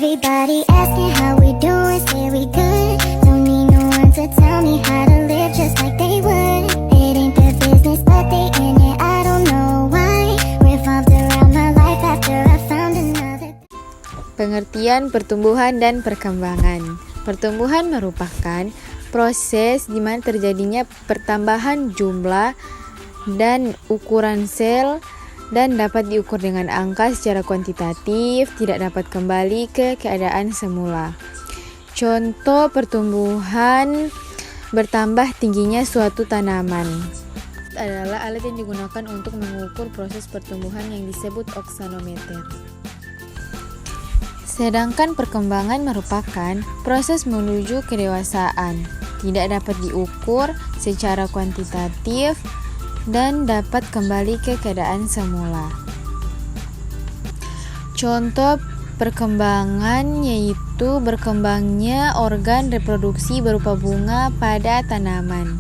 Everybody asking how we doing, say we good. Don't need no one to tell me how to live just like they would. It ain't their business, but they in it, I don't know why. Revolved around my life after I found another. Pengertian pertumbuhan dan perkembangan. Pertumbuhan merupakan proses di mana terjadinya pertambahan jumlah dan ukuran sel dan dapat diukur dengan angka secara kuantitatif, tidak dapat kembali ke keadaan semula. Contoh pertumbuhan bertambah tingginya suatu tanaman adalah alat yang digunakan untuk mengukur proses pertumbuhan yang disebut oksanometer. Sedangkan perkembangan merupakan proses menuju kedewasaan, tidak dapat diukur secara kuantitatif dan dapat kembali ke keadaan semula. Contoh perkembangan yaitu berkembangnya organ reproduksi berupa bunga pada tanaman.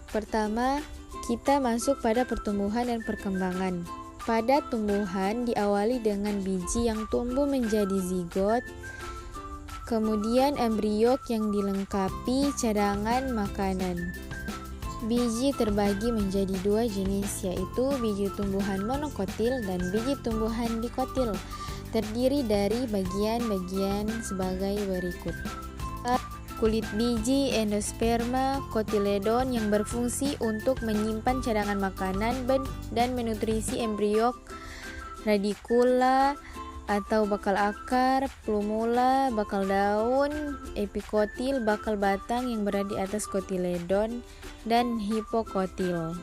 Pertama, kita masuk pada pertumbuhan dan perkembangan. Pada tumbuhan diawali dengan biji yang tumbuh menjadi zigot, kemudian embryok yang dilengkapi cadangan makanan. Biji terbagi menjadi dua jenis, yaitu biji tumbuhan monokotil dan biji tumbuhan dikotil, terdiri dari bagian-bagian sebagai berikut. Kulit biji endosperma kotiledon yang berfungsi untuk menyimpan cadangan makanan dan menutrisi embryok, radikula atau bakal akar, plumula, bakal daun, epikotil, bakal batang yang berada di atas kotiledon, dan hipokotil.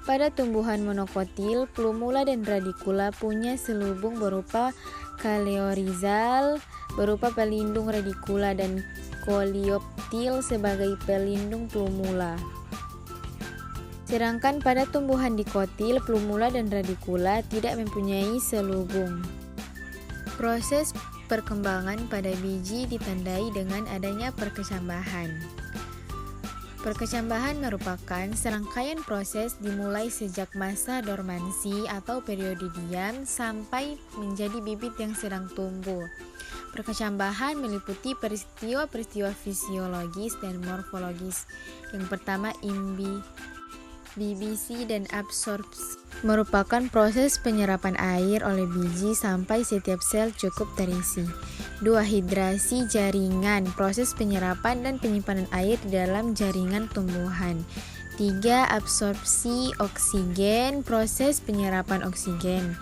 Pada tumbuhan monokotil, plumula dan radikula punya selubung berupa kaleorizal berupa pelindung radikula dan koleoptil sebagai pelindung plumula. Sedangkan pada tumbuhan dikotil, plumula dan radikula tidak mempunyai selubung. Proses perkembangan pada biji ditandai dengan adanya perkecambahan. Perkecambahan merupakan serangkaian proses dimulai sejak masa dormansi atau periode diam sampai menjadi bibit yang sedang tumbuh. Perkecambahan meliputi peristiwa-peristiwa fisiologis dan morfologis. Yang pertama, BBC dan absorpsi merupakan proses penyerapan air oleh biji sampai setiap sel cukup terisi. 2. Hidrasi jaringan, proses penyerapan dan penyimpanan air di dalam jaringan tumbuhan. 3. Absorpsi oksigen, proses penyerapan oksigen.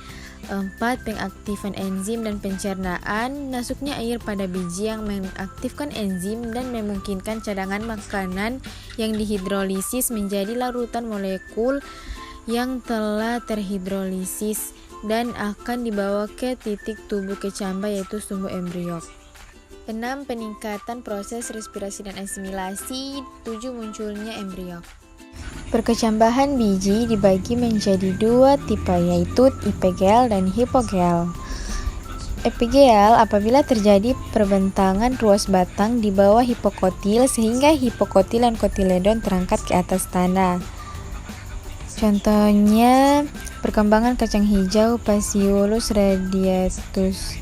4. Pengaktifan enzim dan pencernaan, masuknya air pada biji yang mengaktifkan enzim dan memungkinkan cadangan makanan yang dihidrolisis menjadi larutan molekul yang telah terhidrolisis dan akan dibawa ke titik tubuh kecambah yaitu sumbu embryok. 6. Peningkatan proses respirasi dan asimilasi. 7. Munculnya embryok. Perkecambahan biji dibagi menjadi dua tipe, yaitu epigel dan hipogel. Epigel apabila terjadi perbentangan ruas batang di bawah hipokotil sehingga hipokotil dan kotiledon terangkat ke atas tanah. Contohnya perkembangan kacang hijau Phaseolus radiatus.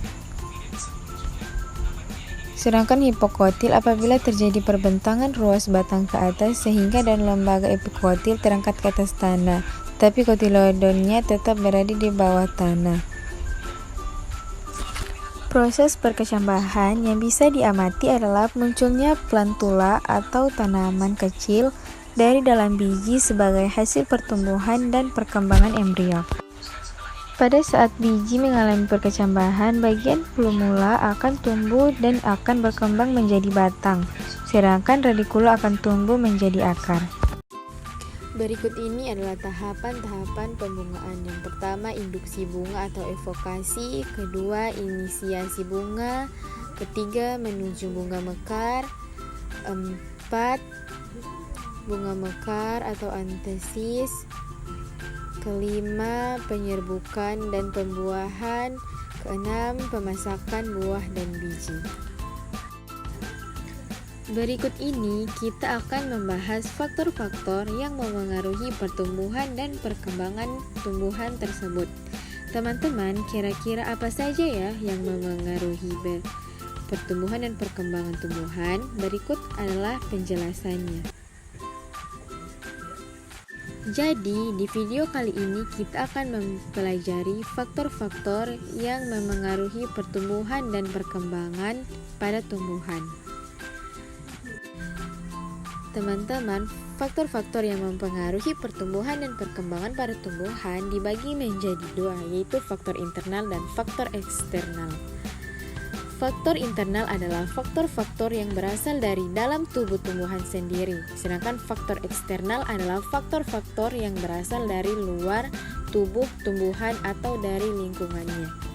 Sedangkan hipokotil apabila terjadi perbentangan ruas batang ke atas sehingga dan lembaga epikotil terangkat ke atas tanah, tapi kotiledonnya tetap berada di bawah tanah. Proses perkecambahan yang bisa diamati adalah munculnya plantula atau tanaman kecil dari dalam biji sebagai hasil pertumbuhan dan perkembangan embryok. Pada saat biji mengalami perkecambahan, bagian plumula akan tumbuh dan akan berkembang menjadi batang, sedangkan radikula akan tumbuh menjadi akar. Berikut ini adalah tahapan-tahapan pembungaan. Yang pertama, induksi bunga atau evokasi. Kedua, inisiasi bunga. Ketiga, menuju bunga mekar. 4. Bunga mekar atau antesis. Kelima, penyerbukan dan pembuahan. Keenam, pemasakan buah dan biji. Berikut ini kita akan membahas faktor-faktor yang memengaruhi pertumbuhan dan perkembangan tumbuhan tersebut. Teman-teman, kira-kira apa saja ya yang memengaruhi pertumbuhan dan perkembangan tumbuhan? Berikut adalah penjelasannya. Jadi, di video kali ini kita akan mempelajari faktor-faktor yang memengaruhi pertumbuhan dan perkembangan pada tumbuhan. Teman-teman, faktor-faktor yang mempengaruhi pertumbuhan dan perkembangan pada tumbuhan dibagi menjadi dua, yaitu faktor internal dan faktor eksternal. Faktor internal adalah faktor-faktor yang berasal dari dalam tubuh tumbuhan sendiri, sedangkan faktor eksternal adalah faktor-faktor yang berasal dari luar tubuh tumbuhan atau dari lingkungannya.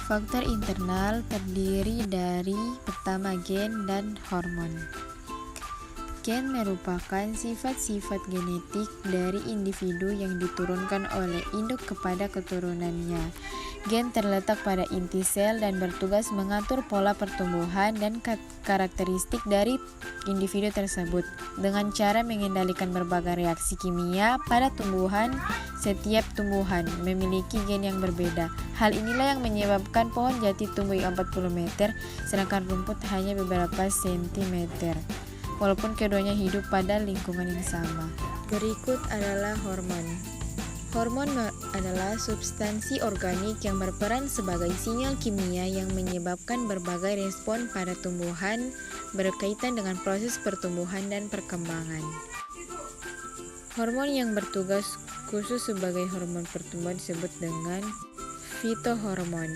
Faktor internal terdiri dari pertama gen dan hormon. Gen merupakan sifat-sifat genetik dari individu yang diturunkan oleh induk kepada keturunannya. Gen terletak pada inti sel dan bertugas mengatur pola pertumbuhan dan karakteristik dari individu tersebut. Dengan cara mengendalikan berbagai reaksi kimia pada tumbuhan, setiap tumbuhan memiliki gen yang berbeda. Hal inilah yang menyebabkan pohon jati tumbuh 40 meter, sedangkan rumput hanya beberapa sentimeter, walaupun keduanya hidup pada lingkungan yang sama. Berikut adalah hormon. Hormon adalah substansi organik yang berperan sebagai sinyal kimia yang menyebabkan berbagai respon pada tumbuhan berkaitan dengan proses pertumbuhan dan perkembangan. Hormon yang bertugas khusus sebagai hormon pertumbuhan disebut dengan fitohormon.